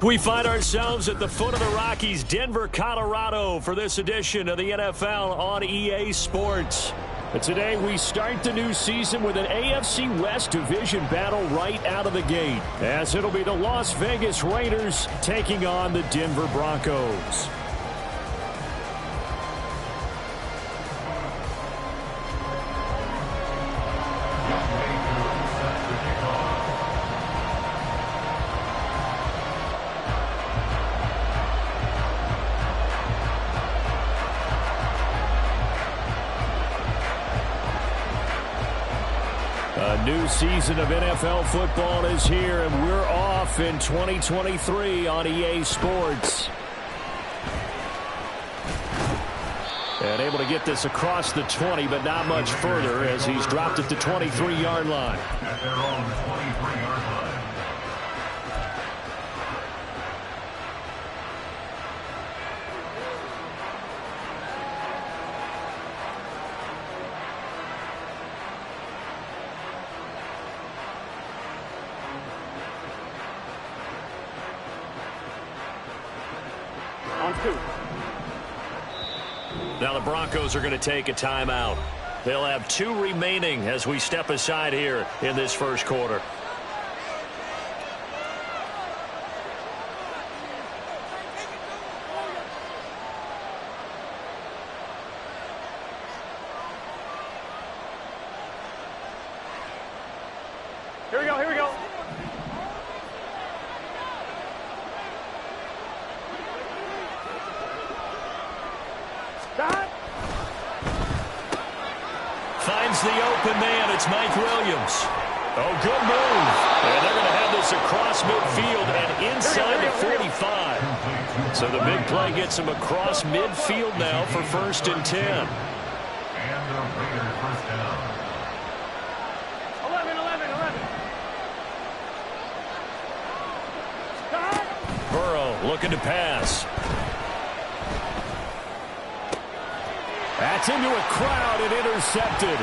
We find ourselves at the foot of the Rockies, Denver, Colorado, for this edition of the NFL on EA Sports. But today we start the new season with an AFC West division battle right out of the gate, as it'll be the Las Vegas Raiders taking on the Denver Broncos. A new season of NFL football is here, and we're off in 2023 on EA Sports. And able to get this across the 20, but not much further as he's dropped at the 23-yard line. At their own 23-yard line. Now the Broncos are going to take a timeout. They'll have 2 remaining as we step aside here in this first quarter. Here we go, here we go. Finds the open man. It's Mike Williams. Oh, good move. And they're going to have this across midfield and inside the 45. So the big play gets him across midfield now for 1st and 10. And the Raiders first down. 11. Burrow looking to pass. That's into a crowd and intercepted.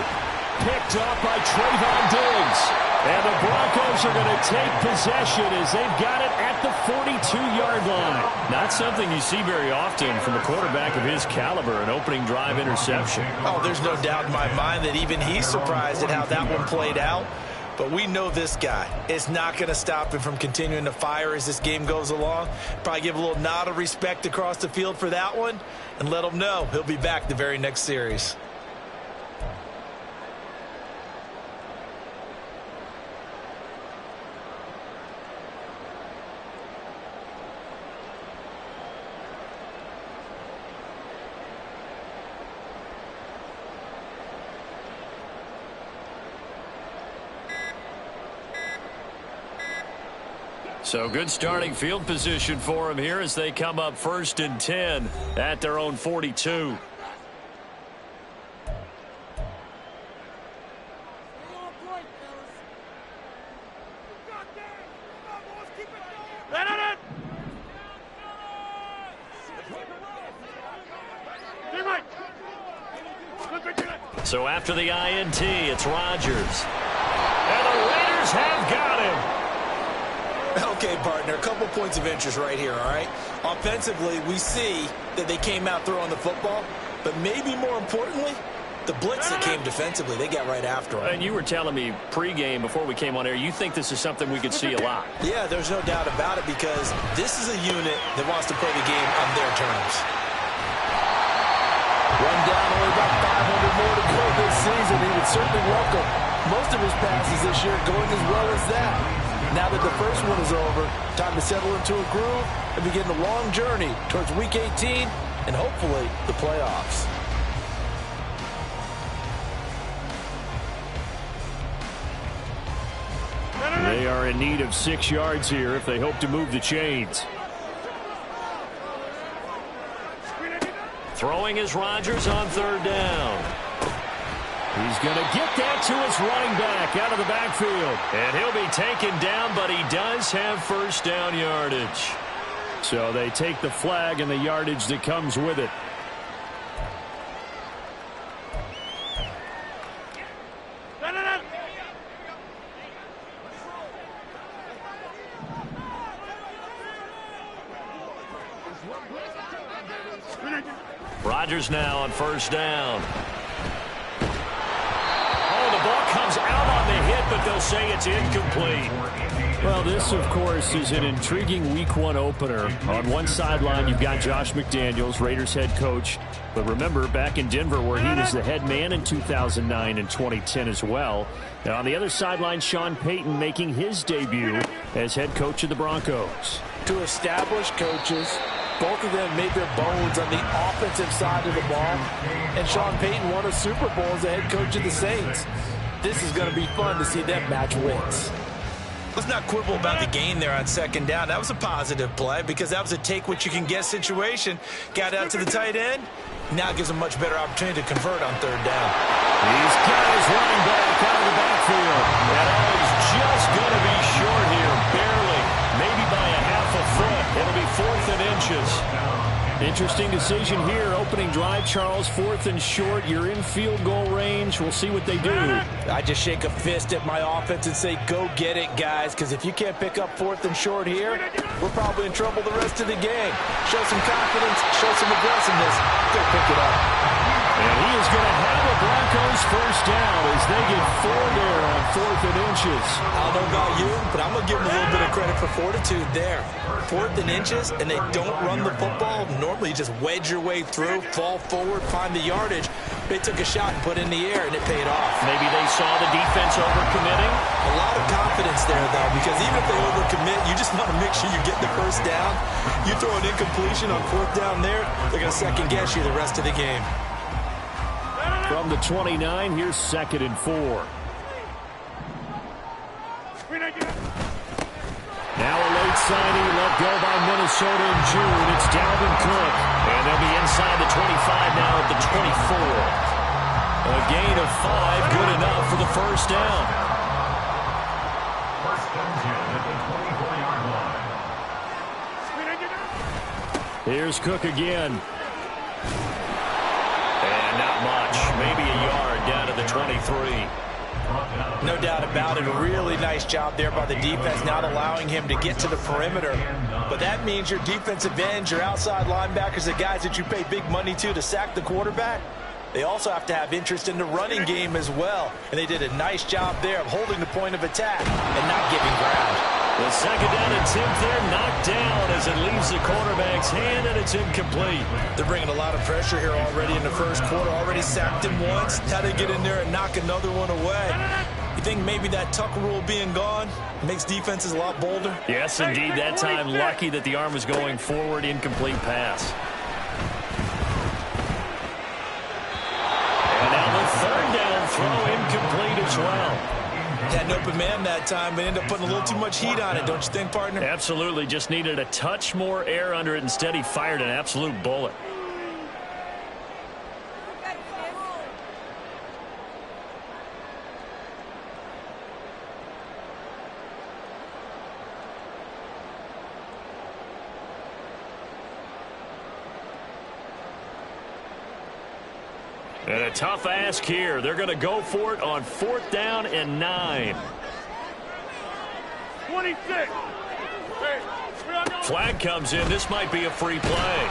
Picked off by Trayvon Diggs. And the Broncos are going to take possession as they've got it at the 42-yard line. Not something you see very often from a quarterback of his caliber, an opening drive interception. Oh, there's no doubt in my mind that even he's surprised at how that one played out. But we know this guy. It's not going to stop him from continuing to fire as this game goes along. Probably give a little nod of respect across the field for that one and let him know he'll be back the very next series. So good starting field position for him here as they come up 1st and 10 at their own 42. So after the INT, it's Rodgers. And the Raiders have got him. Okay, partner, a couple points of interest right here, all right? Offensively, we see that they came out throwing the football, but maybe more importantly, the blitz that came defensively, they got right after him. And you were telling me pregame before we came on air, you think this is something we could see a lot. Yeah, there's no doubt about it because this is a unit that wants to play the game on their terms. One down, only about 500 more to go this season. He would certainly welcome most of his passes this year going as well as that. Now that the first one is over, time to settle into a groove and begin the long journey towards Week 18 and hopefully the playoffs. They are in need of 6 yards here if they hope to move the chains. Throwing is Rodgers on 3rd down. He's going to get that to his running back out of the backfield. And he'll be taken down, but he does have 1st down yardage. So they take the flag and the yardage that comes with it. Rodgers now on first down. Oh, the ball comes out on the hit, but they'll say it's incomplete. Well, this, of course, is an intriguing Week 1 opener. On one sideline, you've got Josh McDaniels, Raiders head coach. But remember, back in Denver, where he was the head man in 2009 and 2010 as well. Now, on the other sideline, Sean Payton making his debut as head coach of the Broncos. Two established coaches. Both of them made their bones on the offensive side of the ball. And Sean Payton won a Super Bowl as the head coach of the Saints. This is going to be fun to see them match wins. Let's not quibble about the gain there on second down. That was a positive play because that was a take-what-you-can-get situation. Got out to the tight end. Now gives a much better opportunity to convert on third down. He's got his running back out of the backfield. And he's just going to be short here, barely. Maybe by a half a foot. It'll be 4th and inches. Interesting decision here. Opening drive, Charles, 4th and short. You're in field goal range. We'll see what they do. I just shake a fist at my offense and say, go get it, guys, because if you can't pick up 4th and short here, we're probably in trouble the rest of the game. Show some confidence, show some aggressiveness. Go pick it up. And he is going to have a Broncos first down as they get 4 there on 4th and inches. I don't know about you, but I'm going to give them a little bit of credit for fortitude there. 4th and inches, and they don't run the football. Normally, you just wedge your way through, fall forward, find the yardage. They took a shot and put it in the air, and it paid off. Maybe they saw the defense overcommitting. A lot of confidence there, though, because even if they overcommit, you just want to make sure you get the first down. You throw an incompletion on 4th down there, they're going to second-guess you the rest of the game. From the 29, here's 2nd and 4. Now a late signing let go by Minnesota in June. It's Dalvin Cook. And they'll be inside the 25 now at the 24. A gain of 5, good enough for the first down. First and 10 at the 24-yard line. Here's Cook again. And not much. Maybe a yard down to the 23. No doubt about it. A really nice job there by the defense, not allowing him to get to the perimeter. But that means your defensive ends, your outside linebackers, the guys that you pay big money to sack the quarterback, they also have to have interest in the running game as well. And they did a nice job there of holding the point of attack and not giving ground. The second down attempt there knocked down as it leaves the quarterback's hand, and it's incomplete. They're bringing a lot of pressure here already in the first quarter. Already sacked him once. Had to get in there and knock another one away. You think maybe that tuck rule being gone makes defenses a lot bolder? Yes, indeed. That time, lucky that the arm was going forward. Incomplete pass. And now the third down throw incomplete as well. Had an open man that time, but ended up putting a little too much heat on it, don't you think, partner? Absolutely. Just needed a touch more air under it. Instead, he fired an absolute bullet. And a tough ask here. They're going to go for it on 4th down and 9. 26. Flag comes in. This might be a free play.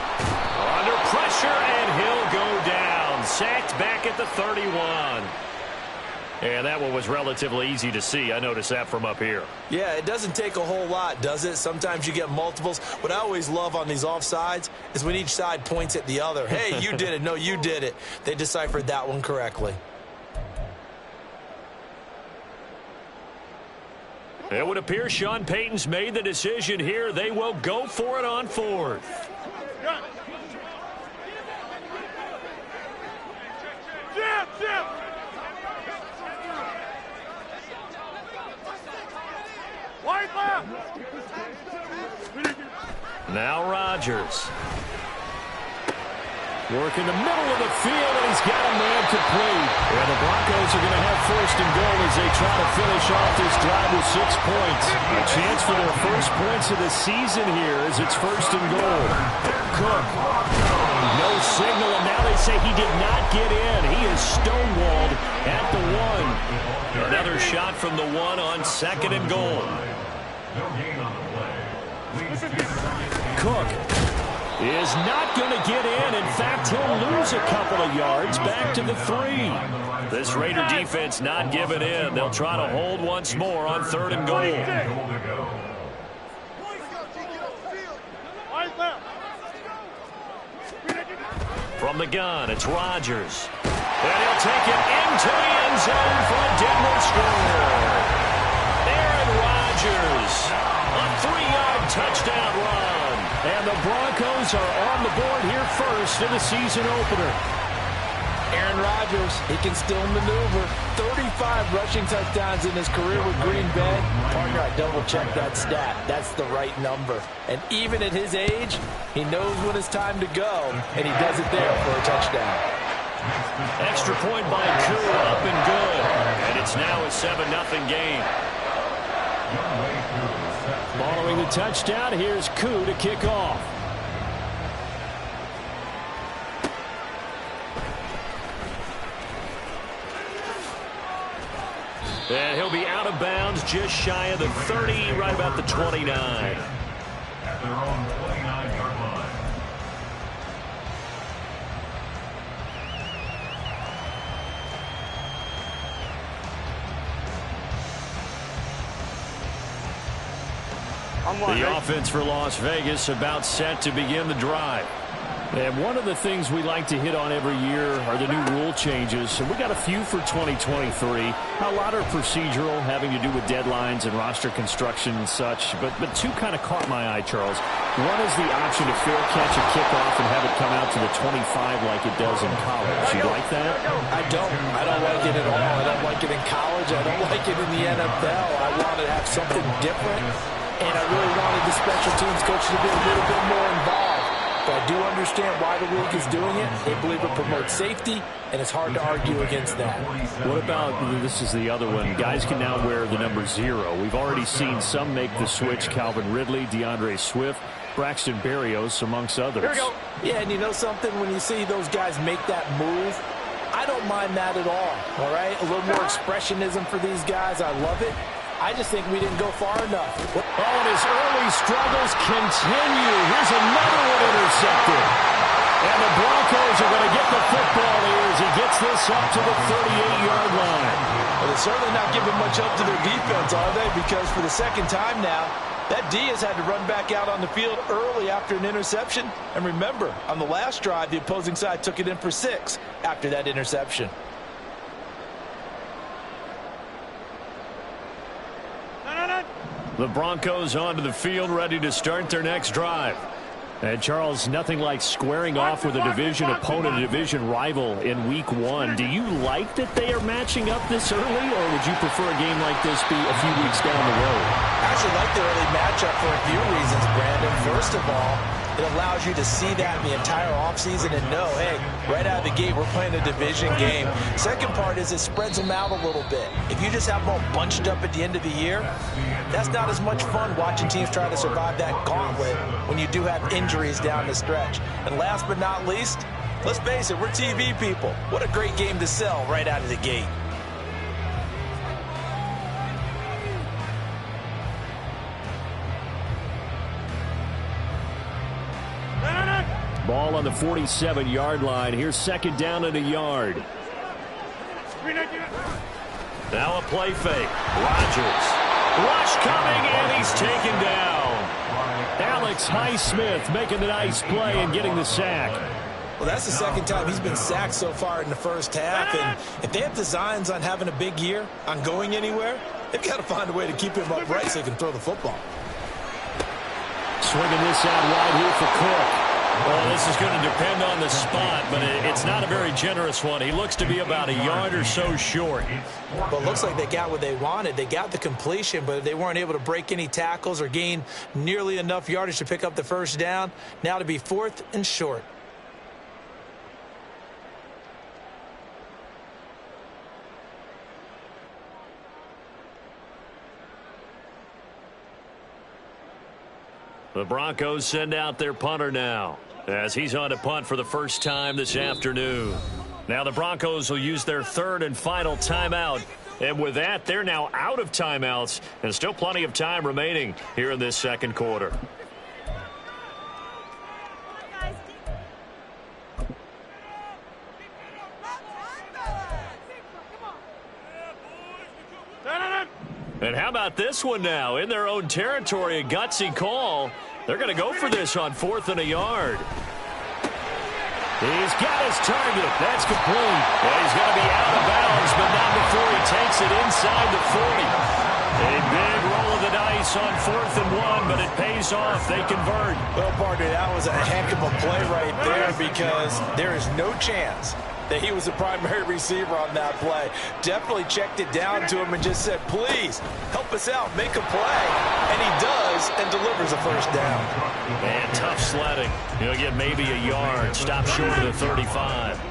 Under pressure, and he'll go down. Sacked back at the 31. And that one was relatively easy to see. I noticed that from up here. Yeah, it doesn't take a whole lot, does it? Sometimes you get multiples. What I always love on these offsides is when each side points at the other. Hey, you did it. No, you did it. They deciphered that one correctly. It would appear Sean Payton's made the decision here. They will go for it on 4th. Now Rodgers. Work in the middle of the field, and he's got a man complete. And the Broncos are going to have 1st and goal as they try to finish off this drive with 6 points. A chance for their first points of the season here as it's 1st and goal. Cook. No signal, and now they say he did not get in. He is stonewalled at the 1. Another shot from the 1 on 2nd and goal. Cook. is not going to get in. In fact, he'll lose a couple of yards back to the 3. This Raider defense not giving in. They'll try to hold once more on 3rd and goal. From the gun, it's Rodgers. And he'll take it into the end zone for a Denver score. Aaron Rodgers, a 3-yard touchdown run. And the Broncos are on the board here first in the season opener. Aaron Rodgers, he can still maneuver. 35 rushing touchdowns in his career with Green Bay. Partner, I double-checked that stat. That's the right number. And even at his age, he knows when it's time to go, and he does it there for a touchdown. Extra point by Koo, up and good. And it's now a 7-0 game. Following the touchdown, here's Koo to kick off. And he'll be out of bounds just shy of the 30, right about the 29. At their own 29-yard line. The offense for Las Vegas about set to begin the drive. And one of the things we like to hit on every year are the new rule changes. And we got a few for 2023. A lot are procedural, having to do with deadlines and roster construction and such. But two kind of caught my eye, Charles. One is the option to fair catch a kickoff and have it come out to the 25 like it does in college. You like that? I don't like it at all. I don't like it in college. I don't like it in the NFL. I want to have something different. And I really wanted the special teams coach to be a little bit more involved. But I do understand why the league is doing it. They believe it promotes safety, and it's hard to argue against that. What about, this is the other one, guys can now wear the number 0. We've already seen some make the switch. Calvin Ridley, DeAndre Swift, Braxton Berrios, amongst others. Here we go. Yeah, and you know something? When you see those guys make that move, I don't mind that at all right? A little more expressionism for these guys. I love it. I just think we didn't go far enough. Oh, and his early struggles continue. Here's another one intercepted. And the Broncos are going to get the football here as he gets this up to the 38-yard line. Well, they're certainly not giving much up to their defense, are they? Because for the second time now, that D has had to run back out on the field early after an interception. And remember, on the last drive, the opposing side took it in for 6 after that interception. The Broncos onto the field, ready to start their next drive. And, Charles, nothing like squaring off with a division opponent, a division rival in Week 1. Do you like that they are matching up this early, or would you prefer a game like this be a few weeks down the road? I actually like the early matchup for a few reasons, Brandon. First of all, it allows you to see that the entire offseason and know, hey, right out of the gate, we're playing a division game. Second part is it spreads them out a little bit. If you just have them all bunched up at the end of the year, that's not as much fun watching teams try to survive that gauntlet when you do have injuries down the stretch. And last but not least, let's face it, we're TV people. What a great game to sell right out of the gate. Ball on the 47-yard line. Here's second down and a yard. Now a play fake. Rodgers. Rush coming, and he's taken down. Alex Highsmith making the nice play and getting the sack. Well, that's the second time he's been sacked so far in the first half. And if they have designs on having a big year, on going anywhere, they've got to find a way to keep him upright so he can throw the football. Swinging this out wide here for Cook. Well, this is going to depend on the spot, but it's not a very generous one. He looks to be about a yard or so short. Well, it looks like they got what they wanted. They got the completion, but they weren't able to break any tackles or gain nearly enough yardage to pick up the first down. Now to be 4th and short. The Broncos send out their punter now, as he's on to punt for the first time this afternoon. Now the Broncos will use their 3rd and final timeout. And with that, they're now out of timeouts, and still plenty of time remaining here in this second quarter. And how about this one now? In their own territory, a gutsy call. They're going to go for this on 4th and a yard. He's got his target. That's complete. And he's going to be out of bounds, but not before he takes it inside the 40. A big roll of the dice on 4th and 1, but it pays off. They convert. Well, partner, that was a heck of a play right there because there is no chance that he was the primary receiver on that play. Definitely checked it down to him and just said, please, help us out, make a play. And he does and delivers a first down. Man, tough sledding. He'll get maybe a yard. Stop short of the 35.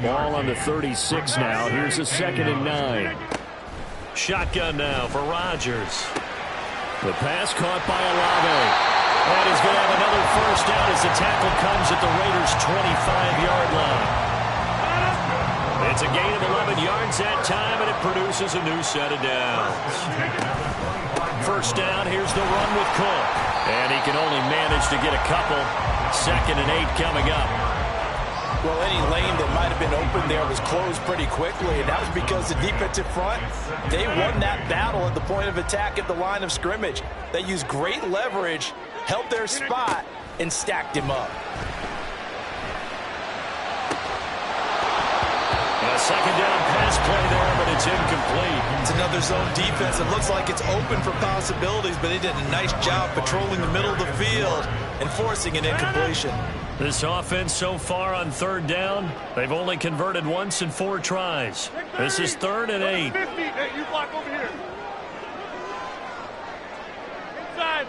Ball on the 36 now. Here's a 2nd and 9. Shotgun now for Rodgers. The pass caught by Olave. And he's going to have another first down as the tackle comes at the Raiders' 25-yard line. It's a gain of 11 yards that time, and it produces a new set of downs. First down, here's the run with Cook. And he can only manage to get a couple. 2nd and 8 coming up. Well, any lane that might have been open there was closed pretty quickly, and that was because the defensive front, they won that battle at the point of attack at the line of scrimmage. They used great leverage, held their spot, and stacked him up. A 2nd down pass play there, but it's incomplete. It's another zone defense. It looks like it's open for possibilities, but they did a nice job patrolling the middle of the field and forcing an incompletion. This offense so far on 3rd down, they've only converted once in 4 tries. This is 3rd and 8. Hey, you block over here. Inside.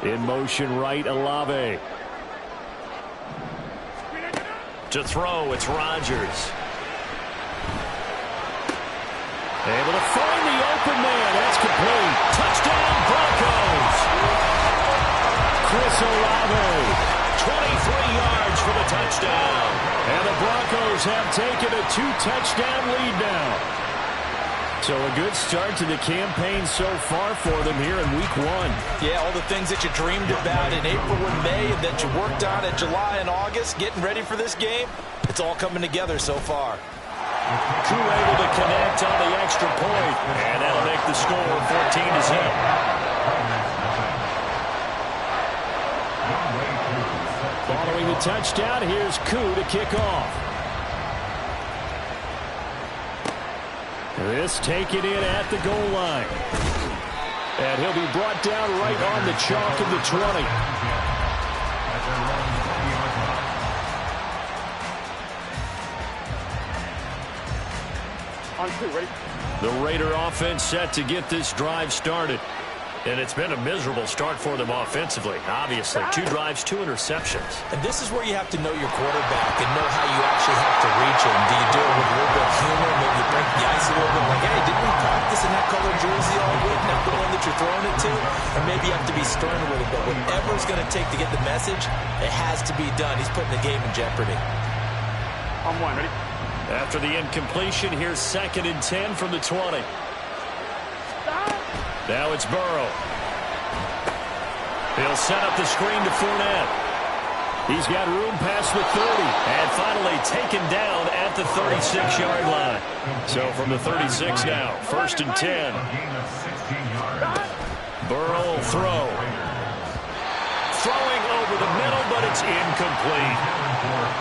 In motion right, Olave. To throw, it's Rodgers. Able to find the open man. That's complete. Touchdown, Broncos. Chris Olave, 23 yards for the touchdown. And the Broncos have taken a 2-touchdown lead now. So a good start to the campaign so far for them here in Week 1. Yeah, all the things that you dreamed about in April and May and that you worked on in July and August, getting ready for this game, it's all coming together so far. Crew able to connect on the extra point, and that'll make the score 14-0. Following the touchdown, here's Koo to kick off. This taken in at the goal line. And he'll be brought down right on the chalk of the 20. On 2, ready? The Raider offense set to get this drive started. And it's been a miserable start for them offensively. Obviously, 2 drives, 2 interceptions. And this is where you have to know your quarterback and know how you actually have to reach him. Do you do it with a little bit of humor? Maybe you break the ice a little bit like, hey, didn't we practice in that color jersey all week? Not the one that you're throwing it to? Or maybe you have to be stern with it. But whatever it's going to take to get the message, it has to be done. He's putting the game in jeopardy. On 1, ready? After the incompletion, here's 2nd and 10 from the 20. Now it's Burrow. He'll set up the screen to Fournette. He's got room past the 30. And finally taken down at the 36-yard line. So from the 36 now, 1st and 10. Burrow will throw. Throwing over the middle, but it's incomplete.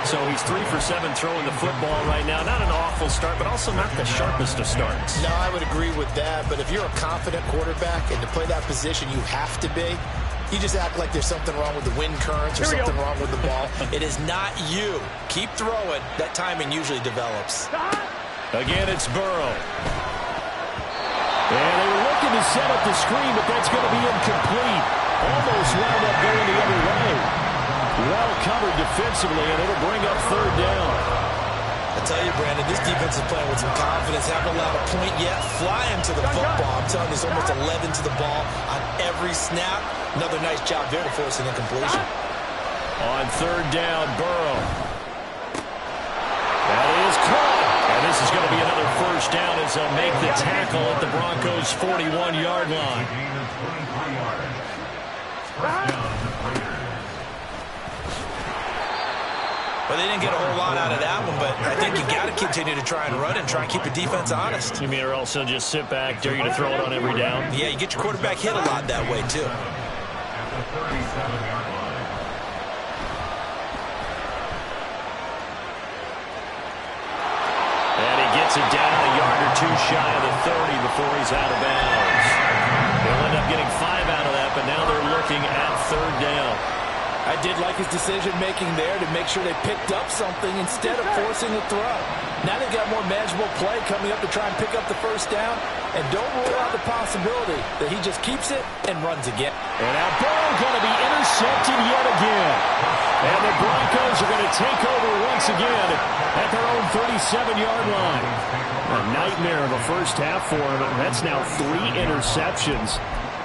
So he's 3 for 7 throwing the football right now. Not an awful start, but also not the sharpest of starts. No, I would agree with that. But if you're a confident quarterback and to play that position you have to be, you just act like there's something wrong with the wind currents or something wrong with the ball. It is not you. Keep throwing. That timing usually develops. Again, it's Burrow. And they were looking to set up the screen, but that's going to be incomplete. Almost wound up going the other way. Well covered defensively, and it'll bring up 3rd down. I tell you, Brandon, this defense is playing with some confidence. Haven't allowed a point yet. Flying to the football. I'm telling you, there's almost 11 to the ball on every snap. Another nice job there to force an incompletion. On 3rd down, Burrow. That is caught. And this is going to be another first down as they'll make the tackle at the Broncos' 41-yard line. Well, they didn't get a whole lot out of that one, but I think you got to continue to try and run and try and keep the defense honest. You mean or also just sit back, dare you to throw it on every down? Yeah, you get your quarterback hit a lot that way, too. At the 37-yard line. And he gets it down a yard or two shy of the 30 before he's out of bounds. They'll end up getting 5 out of that, but now they're looking at 3rd down. I did like his decision-making there to make sure they picked up something instead of forcing a throw. Now they've got more manageable play coming up to try and pick up the 1st down. And don't rule out the possibility that he just keeps it and runs again. And now Burrow going to be intercepted yet again. And the Broncos are going to take over once again at their own 37-yard line. A nightmare of a first half for him. That's now 3 interceptions.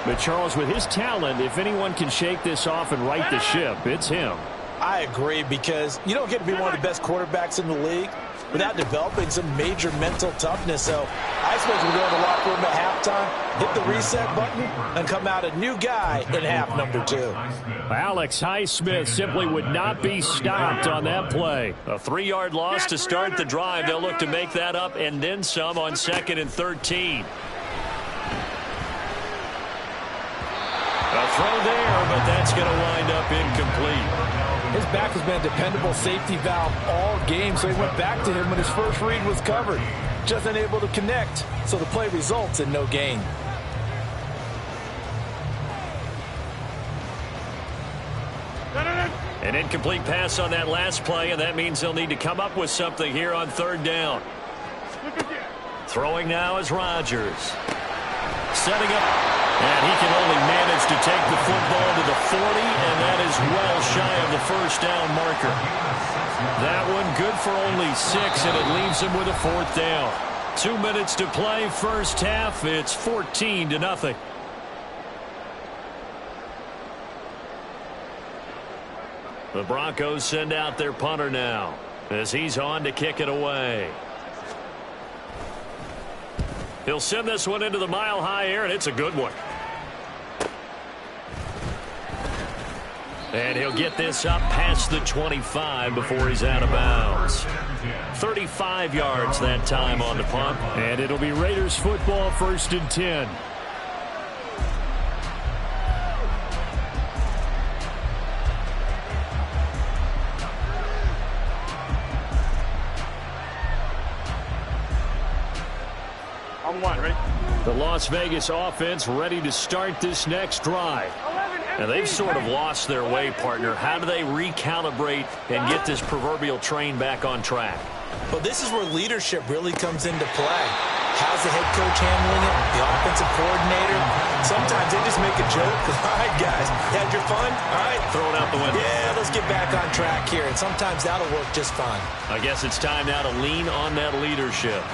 But, Charles, with his talent, if anyone can shake this off and right the ship, it's him. I agree, because you don't get to be one of the best quarterbacks in the league without developing some major mental toughness. So I suppose we go to the locker room at halftime, hit the reset button, and come out a new guy in half number 2. Alex Highsmith simply would not be stopped on that play. A 3-yard loss to start the drive. They'll look to make that up and then some on 2nd and 13. A throw there, but that's going to wind up incomplete. His back has been a dependable safety valve all game, so he went back to him when his first read was covered. Just unable to connect, so the play results in no gain. An incomplete pass on that last play, and that means they'll need to come up with something here on 3rd down. Throwing now is Rodgers. Setting up, and he can only manage to take the football to the 40, and that is well shy of the 1st down marker. That one good for only 6, and it leaves him with a 4th down. 2 minutes to play, first half. It's 14-0. The Broncos send out their punter now as he's on to kick it away. He'll send this one into the mile-high air, and it's a good one. And he'll get this up past the 25 before he's out of bounds. 35 yards that time on the punt. And it'll be Raiders football, 1st and 10. On 1, ready? The Las Vegas offense ready to start this next drive. Now, they've sort of lost their way, partner. How do they recalibrate and get this proverbial train back on track? Well, this is where leadership really comes into play. How's the head coach handling it? The offensive coordinator? Sometimes they just make a joke. All right, guys, had your fun? All right. Throw it out the window. Yeah, let's get back on track here. And sometimes that'll work just fine. I guess it's time now to lean on that leadership.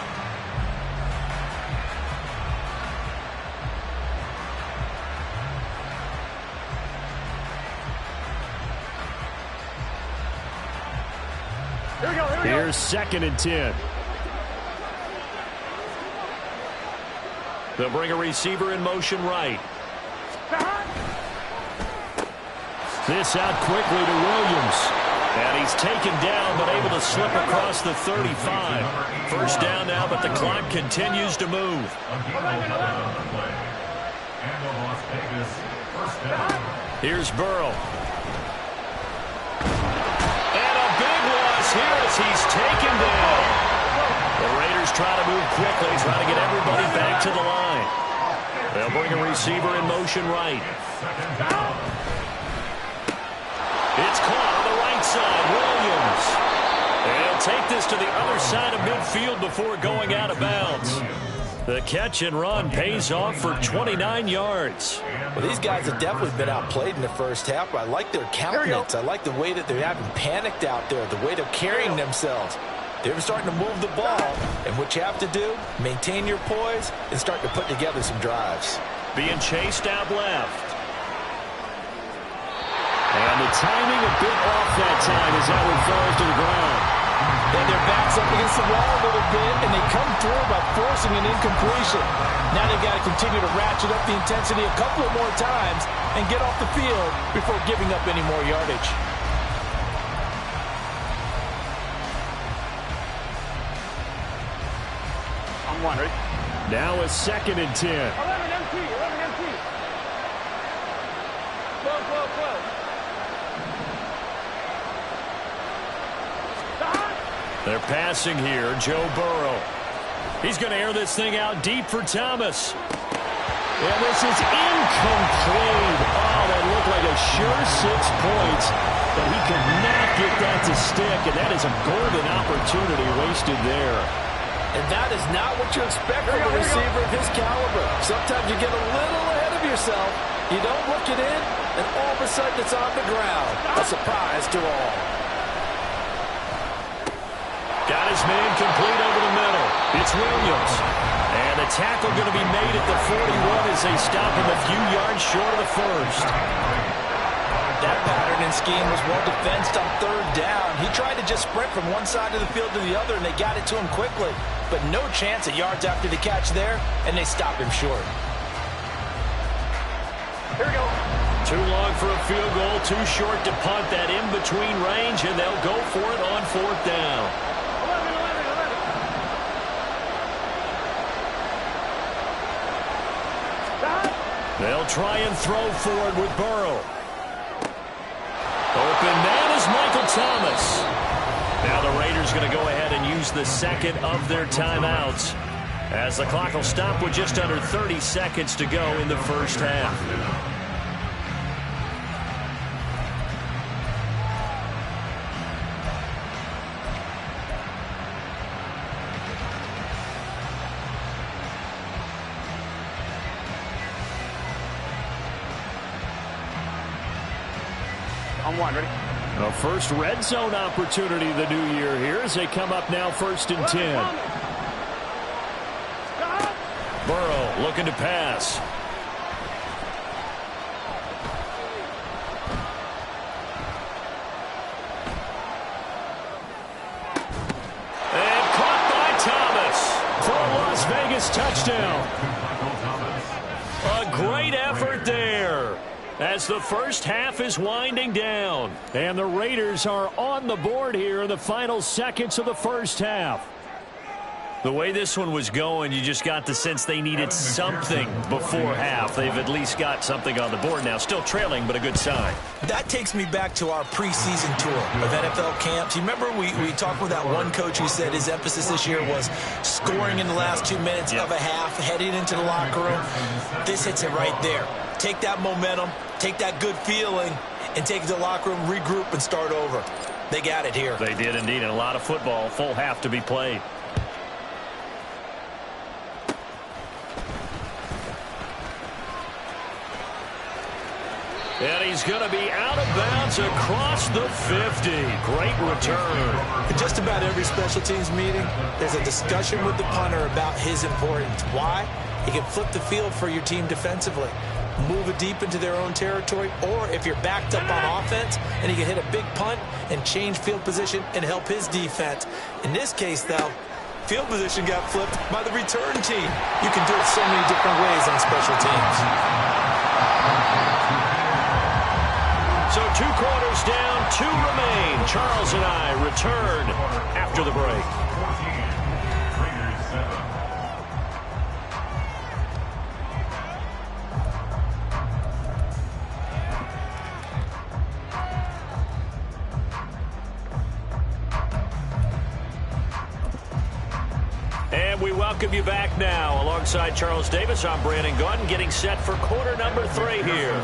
Here's 2nd and 10. They'll bring a receiver in motion right. This out quickly to Williams. And he's taken down, but able to slip across the 35. 1st down now, but the clock continues to move. Here's Burrow. Here as he's taken down. The Raiders try to move quickly, try to get everybody back to the line. They'll bring a receiver in motion right. It's caught on the right side. Williams. They'll take this to the other side of midfield before going out of bounds. The catch and run pays off for 29 yards. Well, these guys have definitely been outplayed in the first half, but I like their countenance. I like the way that they haven't panicked out there, the way they're carrying themselves. They're starting to move the ball, and what you have to do, maintain your poise and start to put together some drives. Being chased out left. And the timing a bit off that time as that one falls to the ground. Then their backs up against the wall a little bit, and they come through by forcing an incompletion. Now they've got to continue to ratchet up the intensity a couple of more times and get off the field before giving up any more yardage. one, right? Now a 2nd and 10. 11 MT. 11 MT. 12, 12, 12. They're passing here. Joe Burrow. He's going to air this thing out deep for Thomas. And this is incomplete. Oh, that looked like a sure 6 points. But he could not get that to stick. And that is a golden opportunity wasted there. And that is not what you expect from a receiver of his caliber. Sometimes you get a little ahead of yourself. You don't look it in, and all of a sudden it's on the ground. A surprise to all. Got his man complete over the middle. It's Williams. And the tackle going to be made at the 41 as they stop him a few yards short of the first. That pattern and scheme was well defensed on 3rd down. He tried to just sprint from one side of the field to the other, and they got it to him quickly. But no chance at yards after the catch there, and they stop him short. Here we go. Too long for a field goal, too short to punt that in-between range, and they'll go for it on 4th down. 11, 11, 11. They'll try and throw forward with Burrow. Open man is Michael Thomas. Now the Raiders going to go ahead and use the 2nd of their timeouts, as the clock will stop with just under 30 seconds to go in the first half. On one, ready? A first red zone opportunity the new year here as they come up now 1st and 10. Burrow looking to pass. And caught by Thomas for a Las Vegas touchdown. A great effort there, as the first half is winding down. And the Raiders are on the board here in the final seconds of the first half. The way this one was going, you just got the sense they needed something before half. They've at least got something on the board now. Still trailing, but a good sign. That takes me back to our preseason tour of NFL camps. You remember we talked with that one coach who said his emphasis this year was scoring in the last 2 minutes of a half, heading into the locker room. This hits it right there. Take that momentum, take that good feeling, and take it to the locker room, regroup, and start over. They got it here. They did indeed, and a lot of football, full half to be played. And he's going to be out of bounds across the 50. Great return. In just about every special teams meeting, there's a discussion with the punter about his importance. Why? He can flip the field for your team defensively, move it deep into their own territory, or if you're backed up on offense, and he can hit a big punt and change field position and help his defense. In this case, though, field position got flipped by the return team. You can do it so many different ways on special teams. So 2 quarters down, 2 remain. Charles and I return after the break. And we welcome you back now. Alongside Charles Davis, I'm Brandon Gaudin, getting set for quarter number 3 here.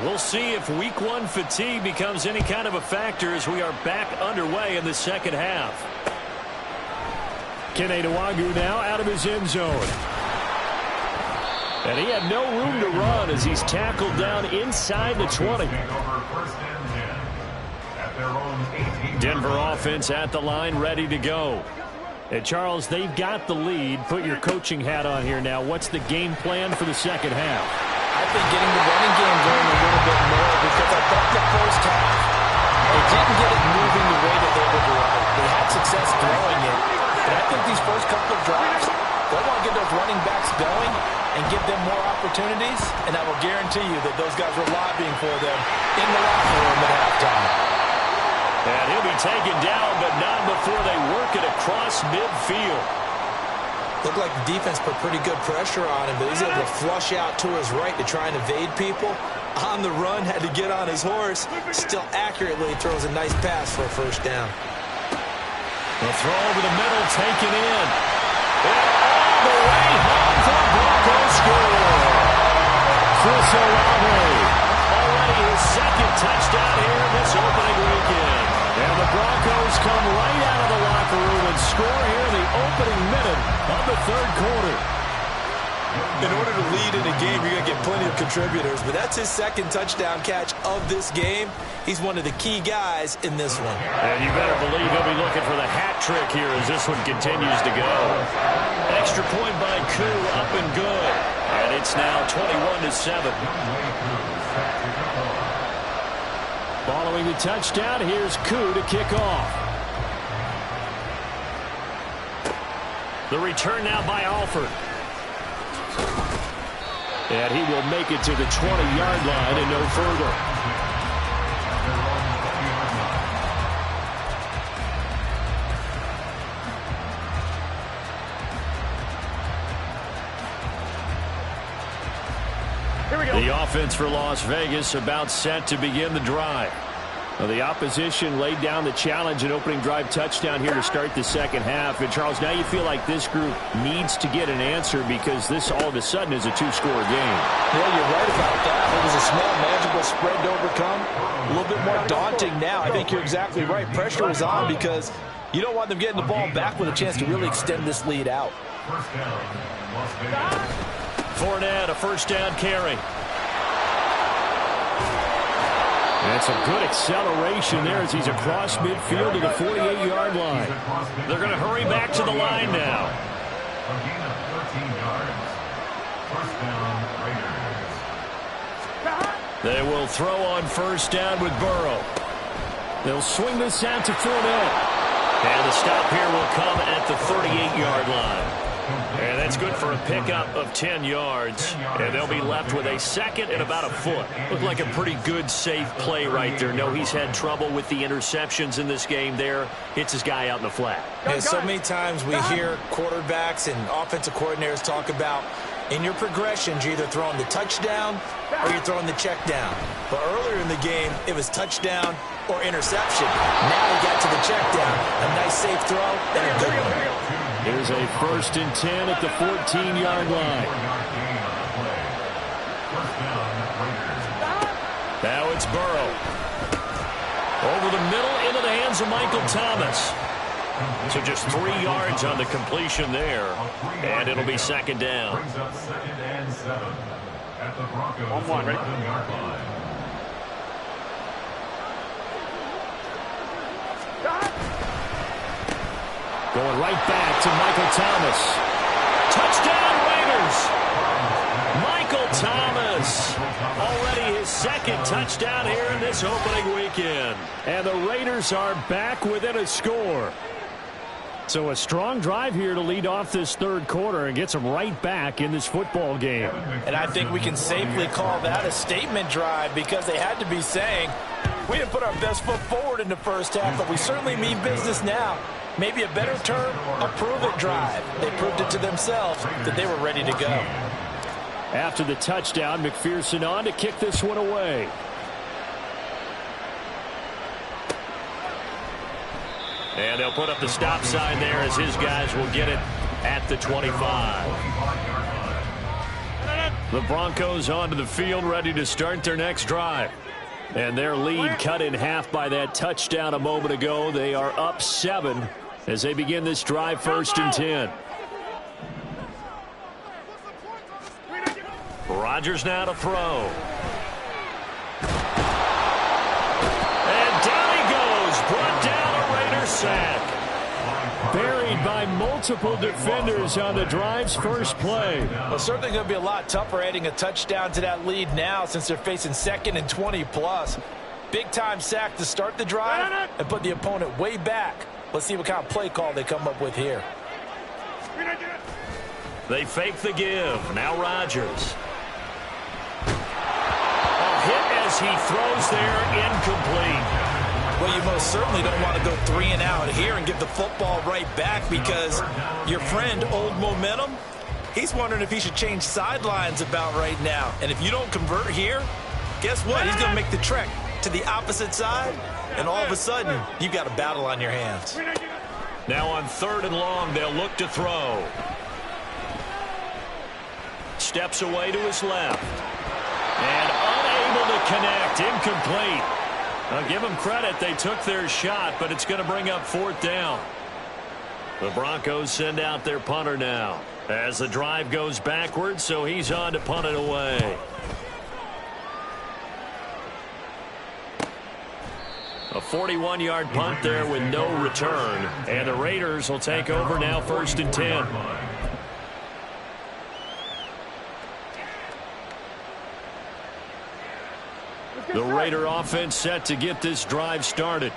We'll see if week 1 fatigue becomes any kind of a factor as we are back underway in the second half. Kiccin now out of his end zone. And he had no room to run as he's tackled down inside the 20. Denver offense at the line, ready to go. And Charles, they've got the lead. Put your coaching hat on here now. What's the game plan for the second half? I think getting the running game going a little bit more, because I thought the first half, they didn't get it moving the way that they would like. They had success throwing it. But I think these first couple of drives, they want to get those running backs going and give them more opportunities, and I will guarantee you that those guys were lobbying for them in the locker room at halftime. And he'll be taken down, but not before they work it across midfield. Looked like the defense put pretty good pressure on him, but he's able to flush out to his right to try and evade people. On the run, had to get on his horse. Still accurately throws a nice pass for a first down. The throw over the middle, taken in. And all the way home for the Broncos score. Chris Olave, already his second touchdown here in this opening weekend. And the Broncos come right out of the locker room and score here in the opening minute of the third quarter. In order to lead in a game, you're going to get plenty of contributors, but that's his second touchdown catch of this game. He's one of the key guys in this one. And you better believe he'll be looking for the hat trick here as this one continues to go. Extra point by Koo, up and good. And it's now 21-7. Following the touchdown, here's Koo to kick off. The return now by Alford. And he will make it to the 20-yard line and no further. Here we go. The offense for Las Vegas about set to begin the drive. Well, the opposition laid down the challenge and opening drive touchdown here to start the second half. And, Charles, now you feel like this group needs to get an answer because this all of a sudden is a two-score game. Yeah, you're right about that. It was a small, manageable spread to overcome. A little bit more daunting now. I think you're exactly right. Pressure is on because you don't want them getting the ball back with a chance to really extend this lead out. First down, Las Vegas. Fournette, a first down carry. And some good acceleration there as he's across midfield to the 48-yard line. They're going to hurry back to the line now. A gain of 13 yards. First down, Raiders. They will throw on first down with Burrow. They'll swing this out to Fournette. And the stop here will come at the 38-yard line. And that's good for a pickup of 10 yards. And they'll be left with a second and about a foot. Looked like a pretty good, safe play right there. No, he's had trouble with the interceptions in this game there. Hits his guy out in the flat. And so many times we hear quarterbacks and offensive coordinators talk about in your progressions, you're either throwing the touchdown or you're throwing the check down. But earlier in the game, it was touchdown or interception. Now he got to the check down. A nice safe throw and a good one. Here's a 1st and 10 at the 14-yard line. Now it's Burrow. Over the middle into the hands of Michael Thomas. So just 3 yards on the completion there. And it'll be second down. Brings up 2nd and 7 at the Broncos 1-1, ready? 11-yard line. Going right back to Michael Thomas. Touchdown Raiders! Michael Thomas. Already his second touchdown here in this opening weekend. And the Raiders are back within a score. So a strong drive here to lead off this third quarter and gets them right back in this football game. And I think we can safely call that a statement drive because they had to be saying, we didn't put our best foot forward in the first half, but we certainly mean business now. Maybe a better term, a prove-it drive. They proved it to themselves that they were ready to go. After the touchdown, McPherson on to kick this one away. And they'll put up the stop sign there as his guys will get it at the 25. The Broncos onto the field ready to start their next drive. And their lead cut in half by that touchdown a moment ago. They are up 7 as they begin this drive 1st and 10. Rodgers now to throw. And down he goes. Brought down a Raider sack. Buried by multiple defenders on the drive's first play. Well, certainly going to be a lot tougher adding a touchdown to that lead now since they're facing 2nd and 20+. Big-time sack to start the drive and put the opponent way back. Let's see what kind of play call they come up with here. They fake the give. Now Rodgers. A hit as he throws there, incomplete. Well, you most certainly don't want to go 3 and out here and give the football right back, because your friend, Old Momentum, he's wondering if he should change sidelines about right now. And if you don't convert here, guess what? He's going to make the trek to the opposite side, and all of a sudden, you've got a battle on your hands. Now on 3rd and long, they'll look to throw. Steps away to his left. And unable to connect. Incomplete. I'll give them credit. They took their shot, but it's going to bring up 4th down. The Broncos send out their punter now as the drive goes backwards, so he's on to punt it away. A 41-yard punt there with no return. And the Raiders will take over now, 1st and 10. The Raider offense set to get this drive started.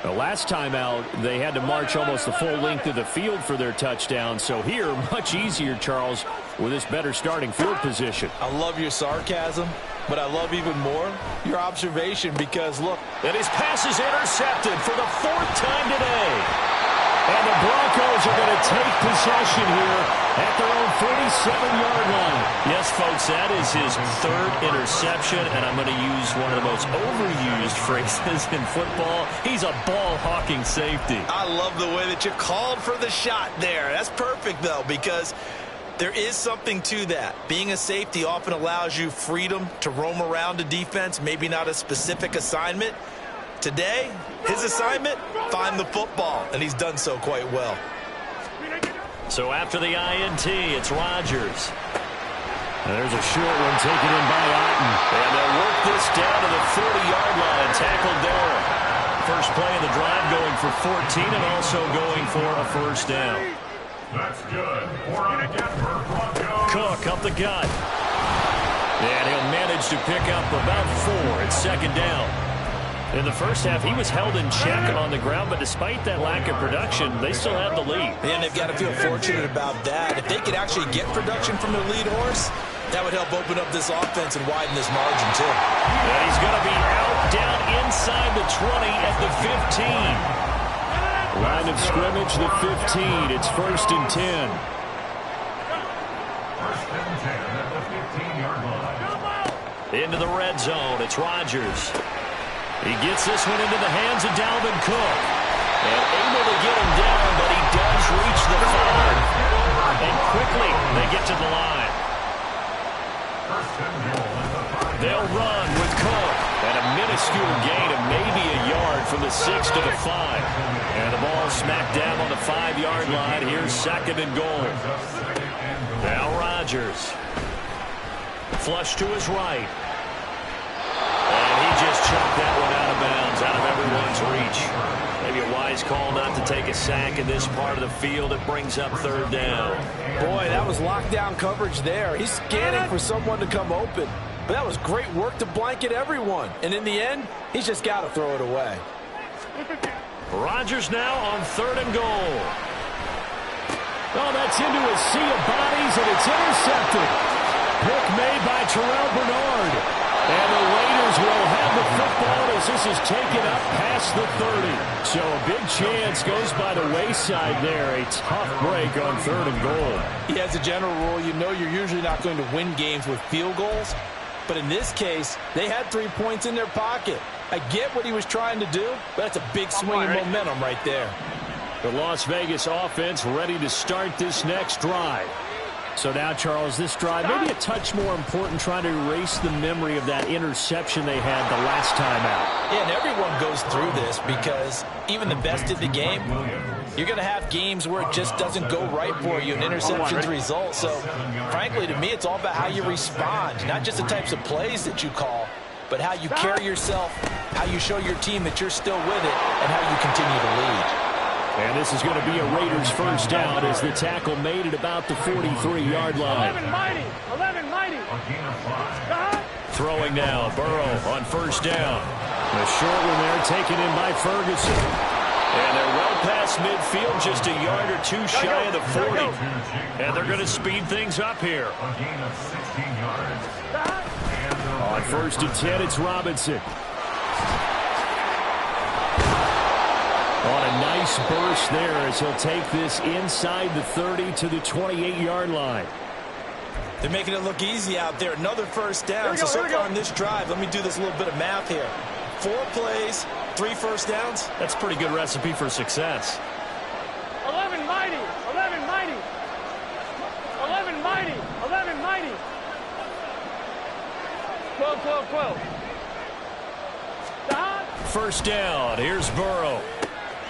The last time out, they had to march almost the full length of the field for their touchdown. So here, much easier, Charles, with this better starting field position. I love your sarcasm, but I love even more your observation, because, look. And his pass is intercepted for the 4th time today. And the Broncos are going to take possession here at their own 47-yard line. Yes, folks, that is his 3rd interception, and I'm going to use one of the most overused phrases in football. He's a ball-hawking safety. I love the way that you called for the shot there. That's perfect, though, because there is something to that. Being a safety often allows you freedom to roam around a defense, maybe not a specific assignment. Today, his assignment, find the football, and he's done so quite well. So after the INT, it's Rodgers. And there's a short one taken in by Otten. And they'll work this down to the 40-yard line. Tackled there. First play of the drive going for 14 and also going for a 1st down. That's good. 4 on a Denver Broncos. Cook up the gut. And he'll manage to pick up about 4. It's 2nd down. In the first half, he was held in check on the ground, but despite that lack of production, they still have the lead. And they've got to feel fortunate about that. If they could actually get production from their lead horse, that would help open up this offense and widen this margin, too. And he's going to be out down inside the 20 at the 15. Line of scrimmage, the 15. It's 1st and 10. 1st and 10 at the 15-yard line. Into the red zone, it's Rodgers. He gets this one into the hands of Dalvin Cook. And able to get him down, but he does reach the 5. And quickly, they get to the line. They'll run with Cook. And a minuscule gain of maybe a yard from the 6 to the 5. And the ball smacked down on the 5-yard line. Here's 2nd and goal. Now Rodgers. Flush to his right. Just chucked that one out of bounds, out of everyone's reach. Maybe a wise call not to take a sack in this part of the field. It brings up 3rd down. Boy, that was lockdown coverage there. He's scanning for someone to come open. But that was great work to blanket everyone. And in the end, he's just got to throw it away. Rodgers now on 3rd and goal. Oh, that's into a sea of bodies, and it's intercepted. Pick made by Terrell Bernard. And the Raiders will have the football as this is taken up past the 30. So a big chance goes by the wayside there. A tough break on 3rd and goal. Yeah, as a general rule, you know you're usually not going to win games with field goals. But in this case, they had 3 points in their pocket. I get what he was trying to do, but that's a big swing of momentum right there. The Las Vegas offense ready to start this next drive. So now, Charles, this drive maybe a touch more important, trying to erase the memory of that interception they had the last time out. Yeah, and everyone goes through this, because even the best of the game, you're going to have games where it just doesn't go right for you, and interceptions result. So, frankly, to me, it's all about how you respond, not just the types of plays that you call, but how you carry yourself, how you show your team that you're still with it, and how you continue to lead. And this is going to be a Raiders 1st down as the tackle made at about the 43-yard line. 11 mighty. Throwing now, Burrow on 1st down. A short one there taken in by Ferguson. And they're well past midfield, just a yard or 2 shy of the 40. And they're going to speed things up here. A gain of 16 yards. On 1st and 10, it's Robinson. Nice burst there as he'll take this inside the 30 to the 28-yard line. They're making it look easy out there. Another first down. So far on this drive, let me do this little bit of math here. 4 plays, 3 first downs. That's a pretty good recipe for success. 11 mighty, 11 mighty, 11 mighty, 11 mighty. 12, 12, 12. First down. Here's Burrow.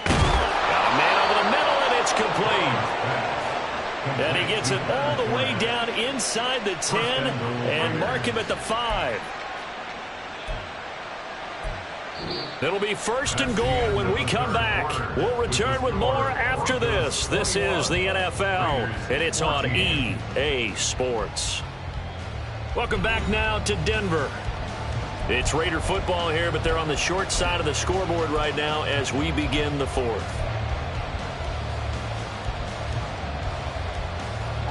Got a man over the middle, and it's complete. And he gets it all the way down inside the 10 and mark him at the 5. It'll be first and goal when we come back. We'll return with more after this. This is the NFL, and it's on EA Sports. Welcome back now to Denver. It's Raider football here, but they're on the short side of the scoreboard right now as we begin the 4th.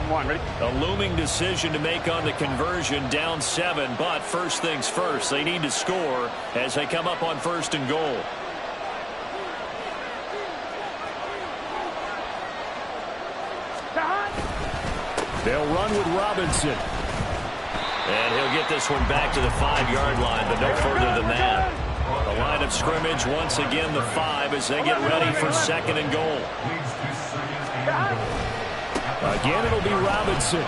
Ready? A looming decision to make on the conversion, down 7, but first things first, they need to score as they come up on first and goal. They'll run with Robinson. And he'll get this one back to the 5-yard line, but no further than that. The line of scrimmage, once again, the 5 as they get ready for second and goal. Again, it'll be Robinson.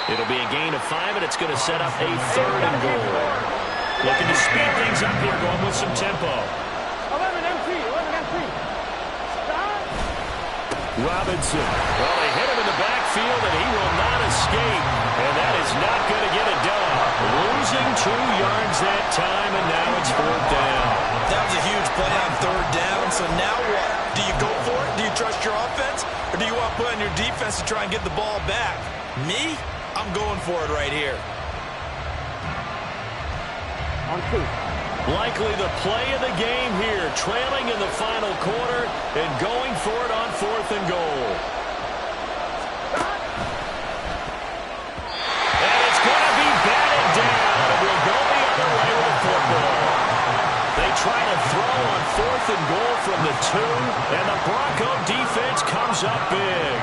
It'll be a gain of 5, and it's going to set up a third and goal. Looking to speed things up here, going with some tempo. 11 MT, 11 MT. Robinson. Well, they hit him in the backfield, and he will not escape. And that is not going to get it done. Losing 2 yards that time, and now it's 4th down. That was a huge play on 3rd down. So now what? Do you go for it? Do you trust your offense? Or do you want to put on your defense to try and get the ball back? Me? I'm going for it right here. On 2. Likely the play of the game here, trailing in the final quarter and going for it on 4th and goal. And it's going to be batted down. It will go the other way with the football. They try to throw on 4th and goal from the 2, and the Bronco defense comes up big.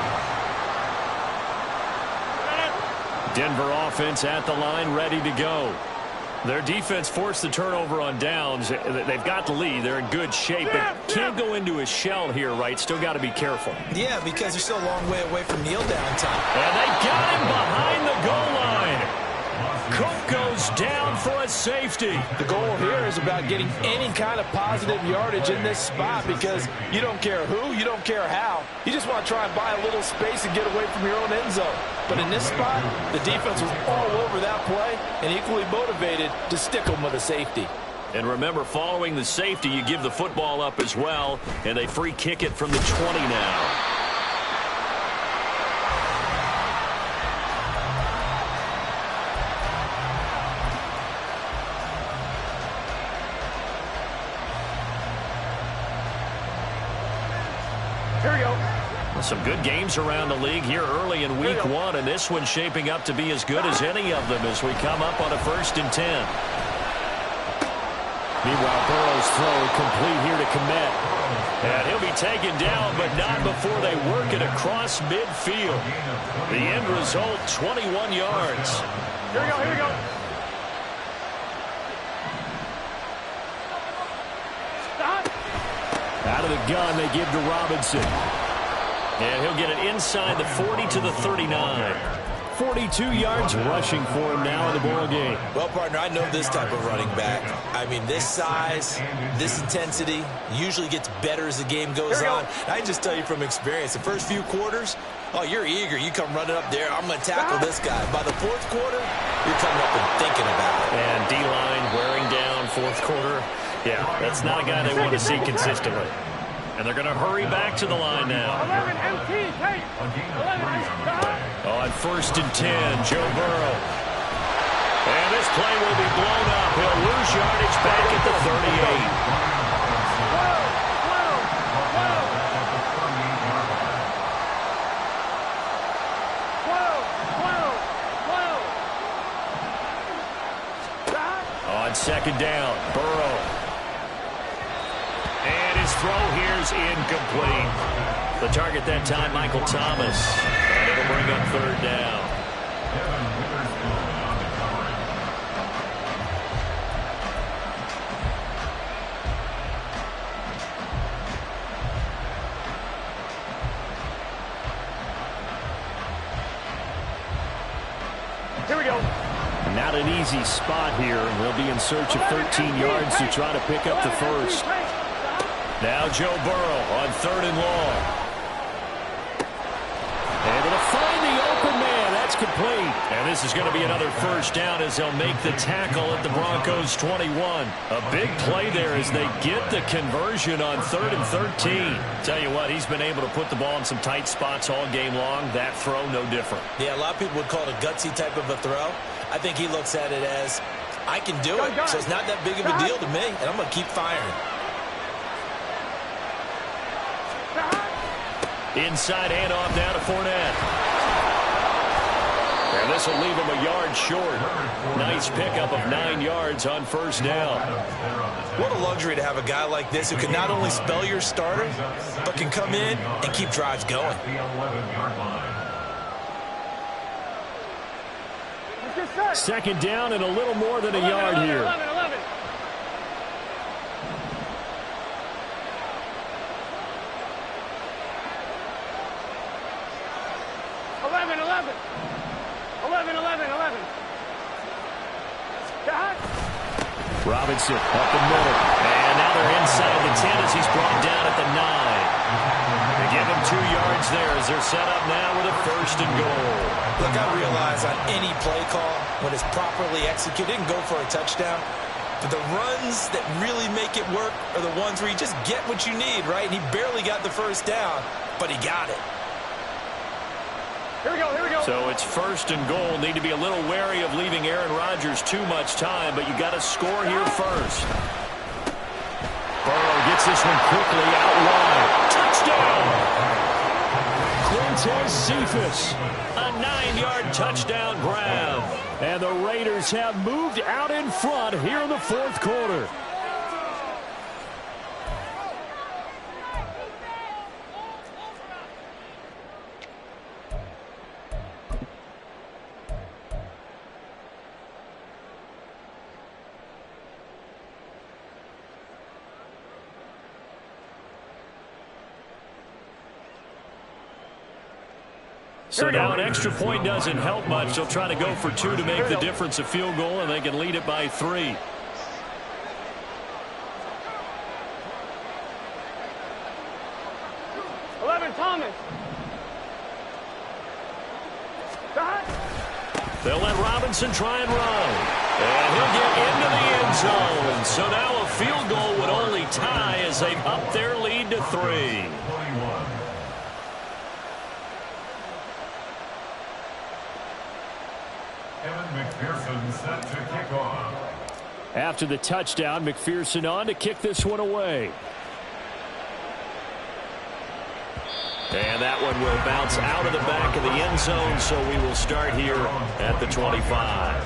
Denver offense at the line, ready to go. Their defense forced the turnover on downs. They've got the lead. They're in good shape, but can't go into a shell here, right? Still got to be careful. Yeah, because they're still a long way away from kneel down time. And they got him behind the goal line. Cook goes down for a safety. The goal here is about getting any kind of positive yardage in this spot because you don't care who, you don't care how. You just want to try and buy a little space and get away from your own end zone. But in this spot, the defense was all over that play and equally motivated to stick them with a safety. And remember, following the safety, you give the football up as well, and they free kick it from the 20 now. Some good games around the league here early in week 1, and this one's shaping up to be as good as any of them as we come up on a 1st and 10. Meanwhile, Burrow's throw complete here to Komet. And he'll be taken down, but not before they work it across midfield. The end result, 21 yards. Here we go, here we go. Stop. Out of the gun, they give to Robinson. And he'll get it inside the 40 to the 39. 42 yards rushing for him now in the ball game. Well, partner, I know this type of running back. I mean, this size, this intensity usually gets better as the game goes on. I can just tell you from experience, the first few quarters, oh, you're eager. You come running up there. I'm going to tackle this guy. By the 4th quarter, you're coming up and thinking about it. And D-line wearing down 4th quarter. Yeah, that's not a guy they want to see consistently. And they're going to hurry back to the line now. 11 MT, take. 11 On 1st and 10, Joe Burrow. And this play will be blown up. He'll lose yardage back at the 38. On 2nd down, Burrow. And his throw here's incomplete. The target that time, Michael Thomas. And it'll bring up third down. Here we go. Not an easy spot here. They'll be in search of 13 yards to try to pick up the first. Now Joe Burrow on third and long. Able to find the open man. That's complete. And this is going to be another first down as they'll make the tackle at the Broncos 21. A big play there as they get the conversion on third and 13. Tell you what, he's been able to put the ball in some tight spots all game long. That throw, no different. Yeah, a lot of people would call it a gutsy type of a throw. I think he looks at it as, I can do it, so it's not that big of a deal to me, and I'm going to keep firing. Inside handoff now to Fournette. And this will leave him a yard short. Nice pickup of 9 yards on first down. What a luxury to have a guy like this who can not only spell your starter, but can come in and keep drives going. Second down and a little more than a yard here. 11. Robinson up the middle. And now they're inside the 10 as he's brought down at the 9. They give him 2 yards there as they're set up now with a first and goal. Look, I realize on any play call, when it's properly executed, it can go for a touchdown. But the runs that really make it work are the ones where you just get what you need, right? And he barely got the first down, but he got it. Here we go. So it's first and goal. Need to be a little wary of leaving Aaron Rodgers too much time, but you got to score here first. Burrow gets this one quickly out wide. Touchdown! Quintez Cephas, a 9-yard touchdown grab. And the Raiders have moved out in front here in the fourth quarter. So now an extra point doesn't help much. They'll try to go for 2 to make the difference a field goal, and they can lead it by 3. Thomas. They'll let Robinson try and run. And he'll get into the end zone. So now a field goal would only tie as they've upped their lead to 3. McPherson set to kick off. After the touchdown, McPherson on to kick this one away. And that one will bounce out of the back of the end zone, so we will start here at the 25.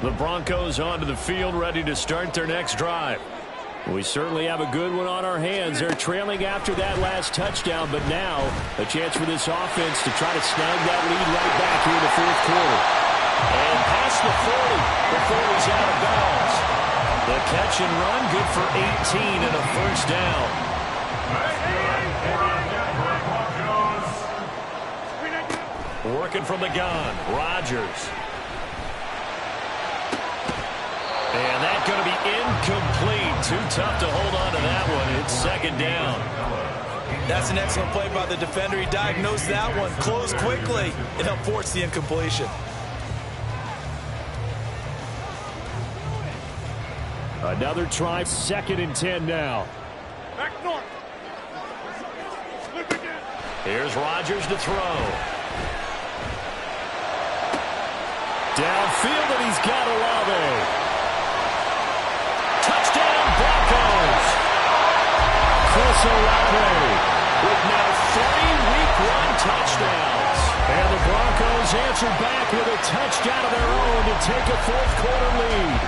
The Broncos onto the field, ready to start their next drive. We certainly have a good one on our hands. They're trailing after that last touchdown, but now a chance for this offense to try to snag that lead right back here in the fourth quarter. And past the 40 before he's out of bounds. The catch and run, good for 18 and a first down. Working from the gun, Rodgers. And that's going to be incomplete. Too tough to hold on to that one. It's second down. That's an excellent play by the defender. He diagnosed that one, closed quickly, and helped force the incompletion. Another try, 2nd and 10 now. Back north. Look again. Here's Rodgers to throw. Downfield, and he's got Olave. Touchdown, Broncos. Chris Olave with now 3 Week 1 touchdowns. And the Broncos answer back with a touchdown of their own to take a fourth quarter lead.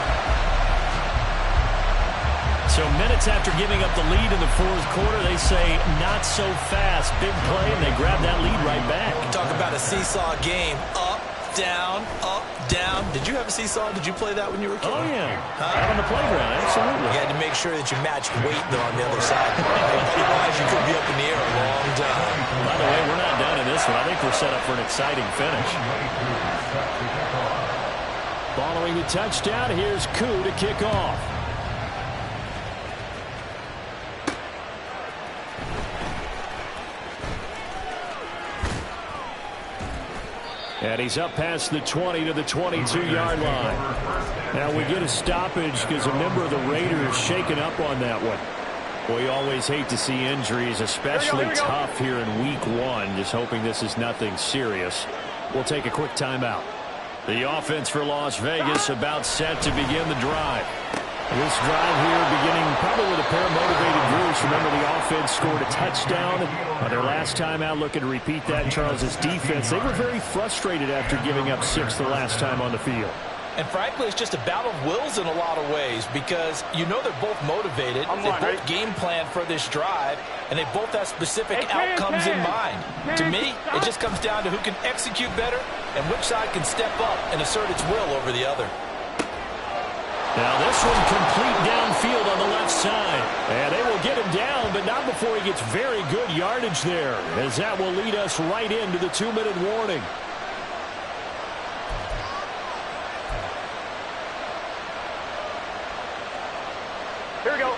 So minutes after giving up the lead in the fourth quarter, they say not so fast. Big play, and they grab that lead right back. Talk about a seesaw game. Up, down, up, down. Did you have a seesaw? Did you play that when you were a kid? Oh, yeah. Out on the playground, absolutely. You had to make sure that you matched weight, though, on the other side. Otherwise, you could be up in the air a long time. By the way, we're not done in this one. I think we're set up for an exciting finish. Following the touchdown, here's Koo to kick off. And he's up past the 20 to the 22-yard line. Now we get a stoppage because a member of the Raiders shaken up on that one. We always hate to see injuries, especially tough here in week one. Just hoping this is nothing serious. We'll take a quick timeout. The offense for Las Vegas about set to begin the drive. This drive here beginning probably with a pair of motivated groups. Remember, the offense scored a touchdown on their last time out, looking to repeat that in Charles' defense. They were very frustrated after giving up 6 the last time on the field. And frankly, it's just a battle of wills in a lot of ways because you know they're both motivated. They both game plan for this drive, and they both have specific outcomes in mind. To me, it just comes down to who can execute better and which side can step up and assert its will over the other. Now this one complete downfield on the left side. And they will get him down, but not before he gets very good yardage there, as that will lead us right into the 2-minute warning. Here we go.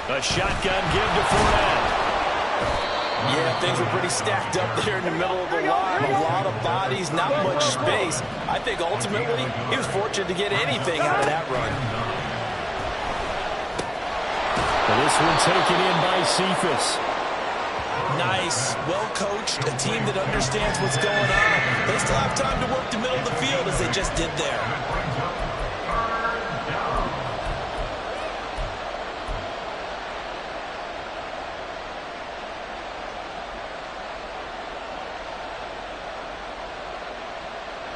A shotgun give to Fournette. Yeah, things were pretty stacked up there in the middle of the line. A lot of bodies, not much space. I think ultimately he was fortunate to get anything out of that run. And this one taken in by Cephas. Nice, well coached, a team that understands what's going on. They still have time to work the middle of the field as they just did there.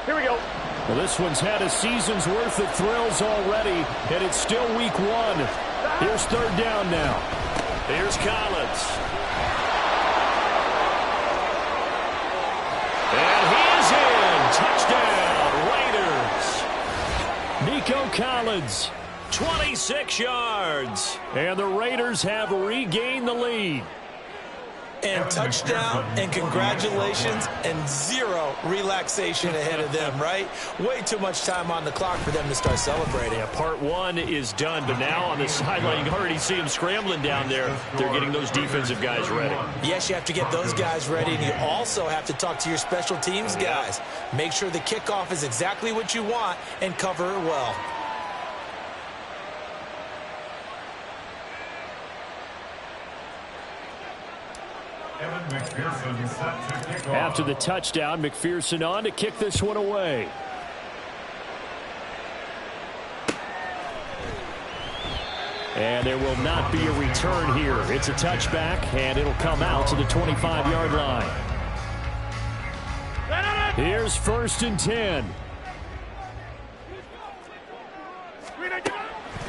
Here we go. Well, this one's had a season's worth of thrills already, and it's still week one. Here's third down now. Here's Collins. And he is in. Touchdown, Raiders. Nico Collins, 26 yards. And the Raiders have regained the lead. And touchdown, and congratulations, and zero relaxation ahead of them, right? Way too much time on the clock for them to start celebrating. Yeah, part one is done, but now on the sideline, you can already see them scrambling down there. They're getting those defensive guys ready. Yes, you have to get those guys ready, and you also have to talk to your special teams guys. Make sure the kickoff is exactly what you want and cover it well. After the touchdown, McPherson on to kick this one away. And there will not be a return here. It's a touchback, and it'll come out to the 25-yard line. Here's 1st and 10.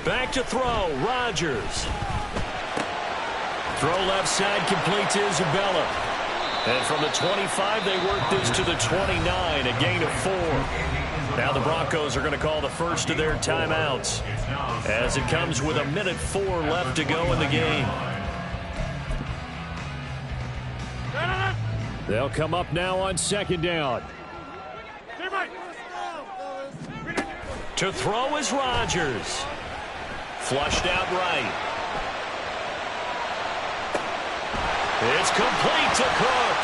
Back to throw, Rodgers. Throw left side, complete to Isabella. And from the 25, they work this to the 29, a gain of 4. Now the Broncos are going to call the first of their timeouts as it comes with 1:04 left to go in the game. They'll come up now on 2nd down. To throw is Rodgers. Flushed out right. It's complete to Cook.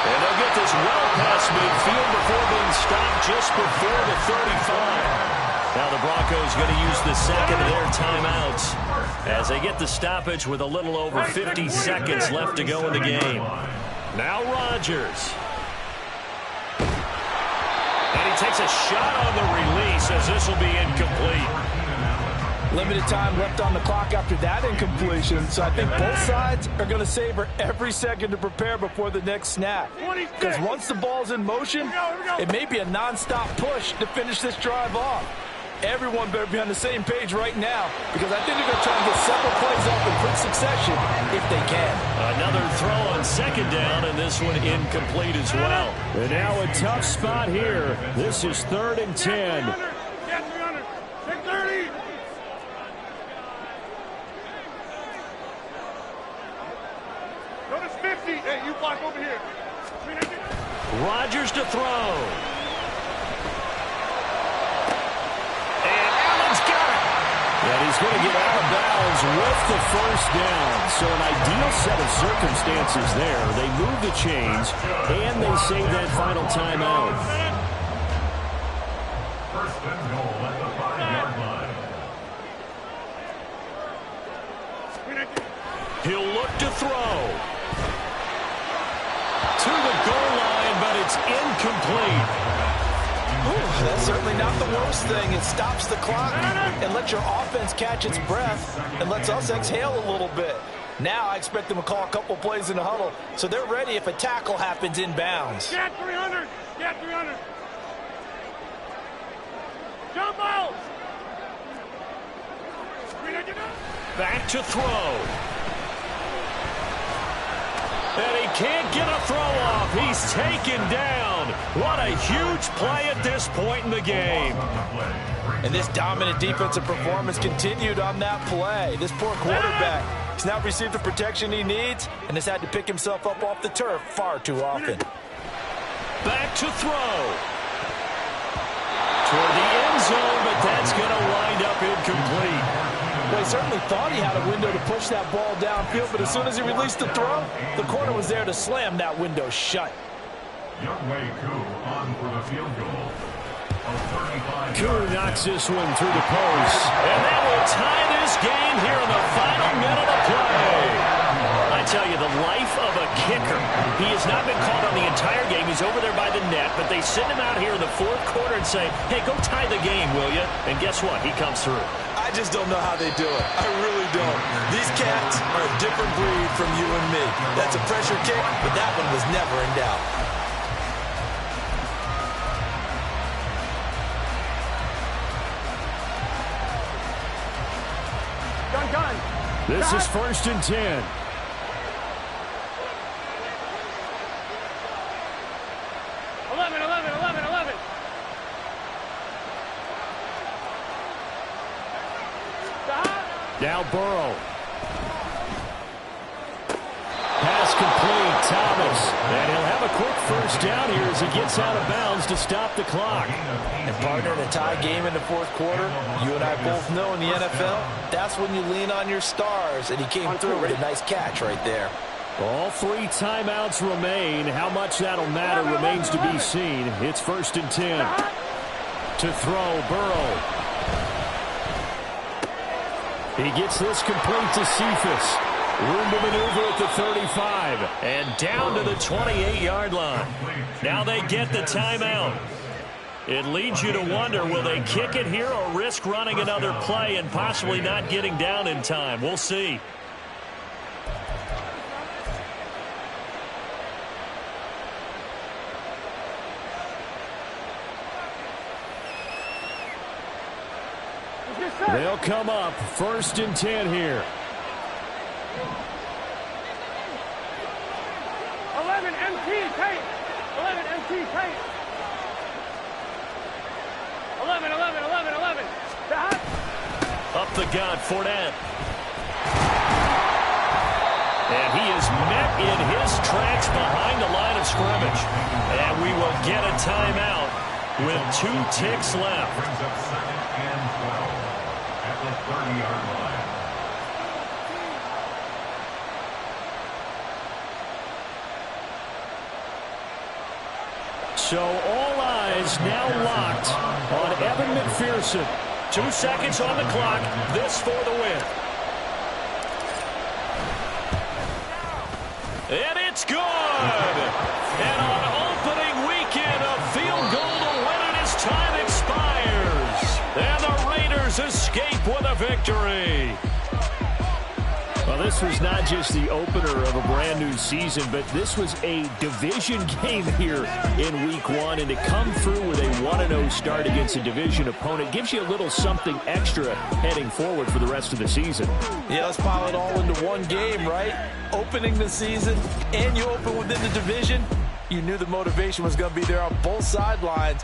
And they'll get this well past midfield before being stopped just before the 35. Now the Broncos going to use the second of their timeouts as they get the stoppage with a little over 50 seconds left to go in the game. Now Rodgers. And he takes a shot on the release as this will be incomplete. Limited time left on the clock after that incompletion, so I think both sides are going to savor every second to prepare before the next snap. Because once the ball's in motion, it may be a non-stop push to finish this drive off. Everyone better be on the same page right now, because I think they're going to try and get several plays off in quick succession if they can. Another throw on second down, and this one incomplete as well. And now a tough spot here. This is 3rd and 10. Notice 50. Hey, you block over here. Rodgers to throw. And Allen's got it. And he's going to get out of bounds with the first down. So an ideal set of circumstances there. They move the chains, and they save that final timeout. First and goal at the 5-yard line. He'll look to throw. To the goal line, but it's incomplete. Ooh, that's certainly not the worst thing. It stops the clock and lets your offense catch its breath and lets us exhale a little bit. Now I expect them to call a couple plays in the huddle so they're ready if a tackle happens inbounds. Get 300. Get 300. Jump out. Back to throw. And he can't get a throw off. He's taken down. What a huge play at this point in the game. And this dominant defensive performance continued on that play. This poor quarterback has now received the protection he needs and has had to pick himself up off the turf far too often. Back to throw. Toward the end zone, but that's going to wind up incomplete. Well, he certainly thought he had a window to push that ball downfield, but as soon as he released the throw, the corner was there to slam that window shut. Youngway Koo on for the field goal. Koo knocks this one through the post. And that will tie this game here in the final minute of play. I tell you, the life of a kicker. He has not been called on the entire game. He's over there by the net, but they send him out here in the 4th quarter and say, hey, go tie the game, will you? And guess what? He comes through. I just don't know how they do it. I really don't. These cats are a different breed from you and me. That's a pressure kick, but that one was never in doubt. Gun. This is 1st and 10. Now Burrow. Pass complete, Thomas. And he'll have a quick first down here as he gets out of bounds to stop the clock. And partner, in a tie game in the 4th quarter, you and I both know in the NFL, that's when you lean on your stars. And he came through with a nice catch right there. All 3 timeouts remain. How much that'll matter remains to be seen. It's 1st and 10. To throw, Burrow. He gets this complete to Cephas. Room to maneuver at the 35. And down to the 28-yard line. Now they get the timeout. It leads you to wonder, will they kick it here or risk running another play and possibly not getting down in time? We'll see. They'll come up 1st and 10 here. 11 MT tight. 11 MT tight. 11. Up the gut, Fournette. And he is met in his tracks behind the line of scrimmage. And we will get a timeout with 2 ticks left. Brings up 2nd and 12 at the 30-yard line. So all eyes now locked on Evan McPherson. 2 seconds on the clock. This for the win. And it's good. And on opening weekend, a field goal to win it as time expires. And the Raiders escape with a the victory. Well, this was not just the opener of a brand new season, but this was a division game here in week 1. And to come through with a 1-0 start against a division opponent gives you a little something extra heading forward for the rest of the season. Yeah, let's pile it all into one game, right? Opening the season, and you open within the division. You knew the motivation was going to be there on both sidelines.